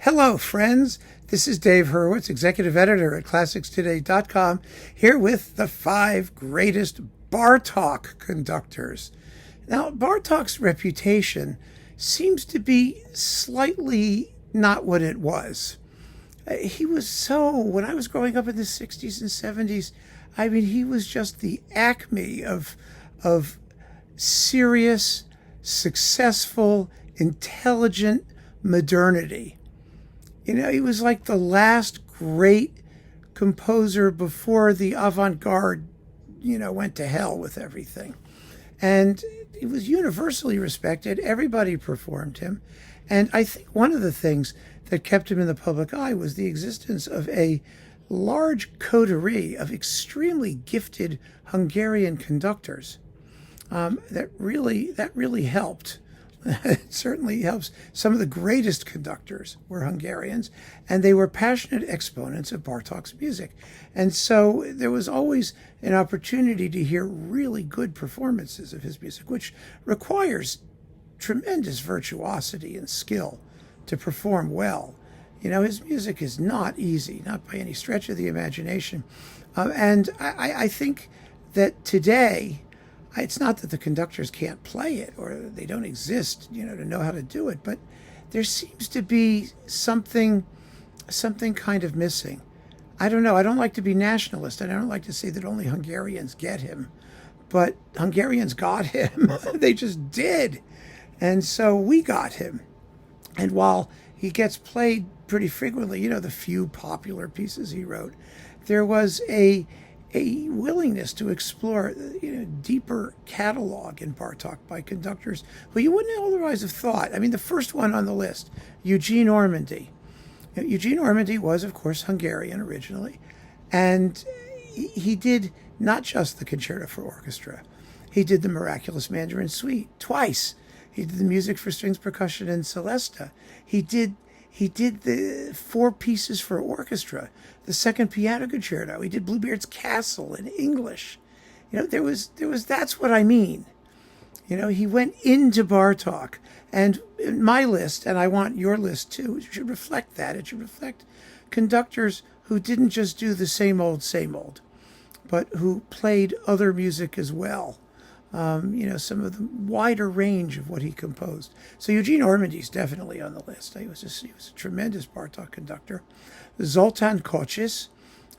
Hello, friends. This is Dave Hurwitz, executive editor at ClassicsToday.com, here with the 5 greatest Bartók conductors. Now, Bartók's reputation seems to be slightly not what it was. He was when I was growing up in the 60s and 70s, he was just the acme of serious, successful, intelligent modernity. He was like the last great composer before the avant-garde, went to hell with everything. And he was universally respected. Everybody performed him. And I think one of the things that kept him in the public eye was the existence of a large coterie of extremely gifted Hungarian conductors. That really helped. It certainly helps. Some of the greatest conductors were Hungarians, and they were passionate exponents of Bartók's music. And so there was always an opportunity to hear really good performances of his music, which requires tremendous virtuosity and skill to perform well. His music is not easy, not by any stretch of the imagination. And I think that today, it's not that the conductors can't play it or they don't exist, to know how to do it, but there seems to be something kind of missing. I don't know. I don't like to be nationalist, and I don't like to say that only Hungarians get him, but Hungarians got him. They just did. And so we got him. And while he gets played pretty frequently, the few popular pieces he wrote, there was a willingness to explore, deeper catalog in Bartók by conductors who you wouldn't otherwise have thought. The first one on the list, Eugene Ormandy. Eugene Ormandy was, of course, Hungarian originally, and he did not just the Concerto for Orchestra. He did the Miraculous Mandarin Suite twice. He did the music for strings, percussion, and celesta. He did the 4 pieces for orchestra, the second piano concerto. He did Bluebeard's Castle in English. That's what I mean. He went into Bartók. And in my list, and I want your list too, it should reflect that. It should reflect conductors who didn't just do the same old, but who played other music as well. Some of the wider range of what he composed. So Eugene Ormandy is definitely on the list. He was a tremendous Bartók conductor. Zoltán Kocsis,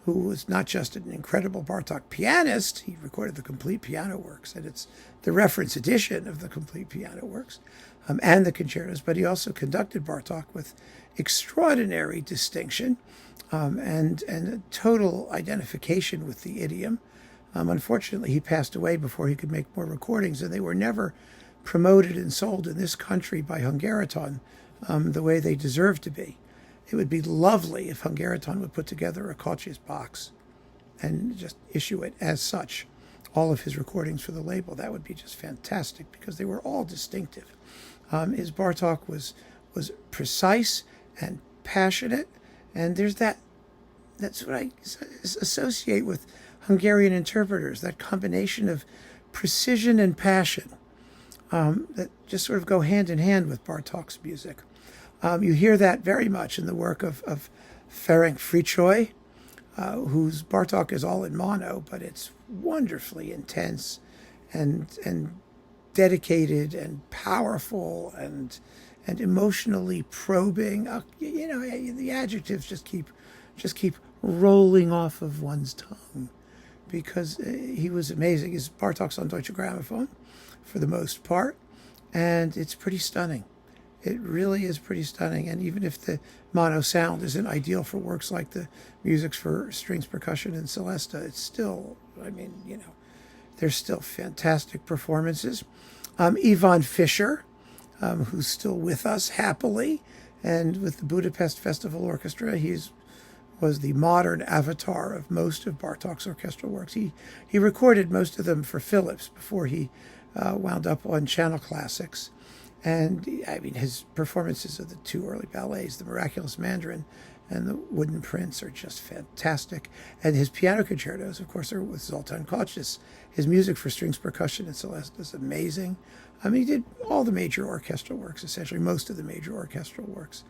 who was not just an incredible Bartók pianist, he recorded the complete piano works, and it's the reference edition of the complete piano works, and the concertos, but he also conducted Bartók with extraordinary distinction and a total identification with the idiom. Unfortunately, he passed away before he could make more recordings, and they were never promoted and sold in this country by Hungariton the way they deserve to be. It would be lovely if Hungariton would put together a Kocsis box and just issue it as such, all of his recordings for the label. That would be just fantastic because they were all distinctive. His Bartók was precise and passionate, and that's what I associate with Hungarian interpreters, that combination of precision and passion that just sort of go hand in hand with Bartók's music. You hear that very much in the work of Ferenc Fricsay, whose Bartók is all in mono, but it's wonderfully intense and dedicated and powerful and emotionally probing. The adjectives just keep rolling off of one's tongue, because he was amazing. His Bartók's on Deutsche Grammophon for the most part, and it's pretty stunning. It really is pretty stunning. And even if the mono sound isn't ideal for works like the music for strings, percussion, and celesta, it's still, there's still fantastic performances. Iván Fischer, who's still with us happily, and with the Budapest Festival Orchestra, was the modern avatar of most of Bartók's orchestral works. He recorded most of them for Philips before he wound up on Channel Classics. And his performances of the 2 early ballets, the Miraculous Mandarin and the Wooden Prince, are just fantastic. And his piano concertos, of course, are with Zoltan Kocsis. His music for strings, percussion, and celesta is amazing. He did all the major orchestral works, essentially most of the major orchestral works.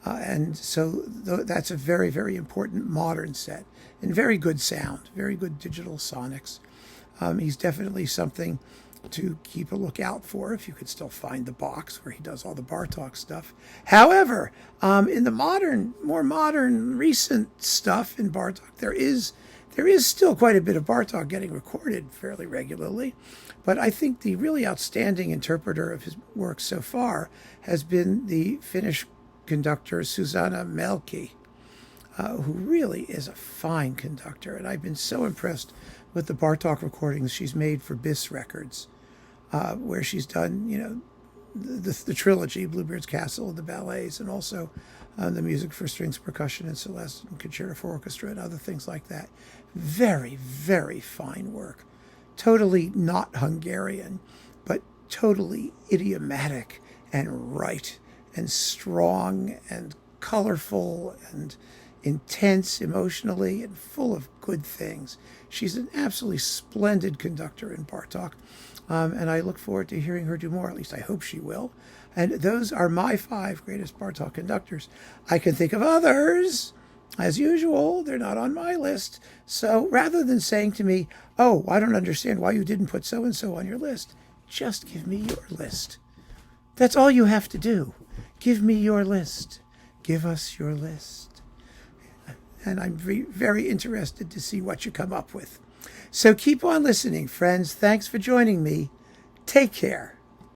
And so that's a very, very important modern set. And very good sound, very good digital sonics. He's definitely something to keep a lookout for if you could still find the box where he does all the Bartók stuff. However, in the more modern, recent stuff in Bartók, there is still quite a bit of Bartók getting recorded fairly regularly. But I think the really outstanding interpreter of his work so far has been the Finnish conductor Susanna Mälkki, who really is a fine conductor. And I've been so impressed with the Bartók recordings she's made for BIS Records, where she's done, the trilogy, Bluebeard's Castle and the ballets, and also the music for strings, percussion, and celeste, and concerto for orchestra, and other things like that. Very, very fine work. Totally not Hungarian, but totally idiomatic and right and strong and colorful and intense emotionally and full of good things. She's an absolutely splendid conductor in Bartók, and I look forward to hearing her do more. At least I hope she will. And those are my 5 greatest Bartók conductors. I can think of others. As usual, they're not on my list. So rather than saying to me, oh, I don't understand why you didn't put so-and-so on your list, just give me your list. That's all you have to do. Give me your list. Give us your list. And I'm very interested to see what you come up with. So keep on listening, friends. Thanks for joining me. Take care.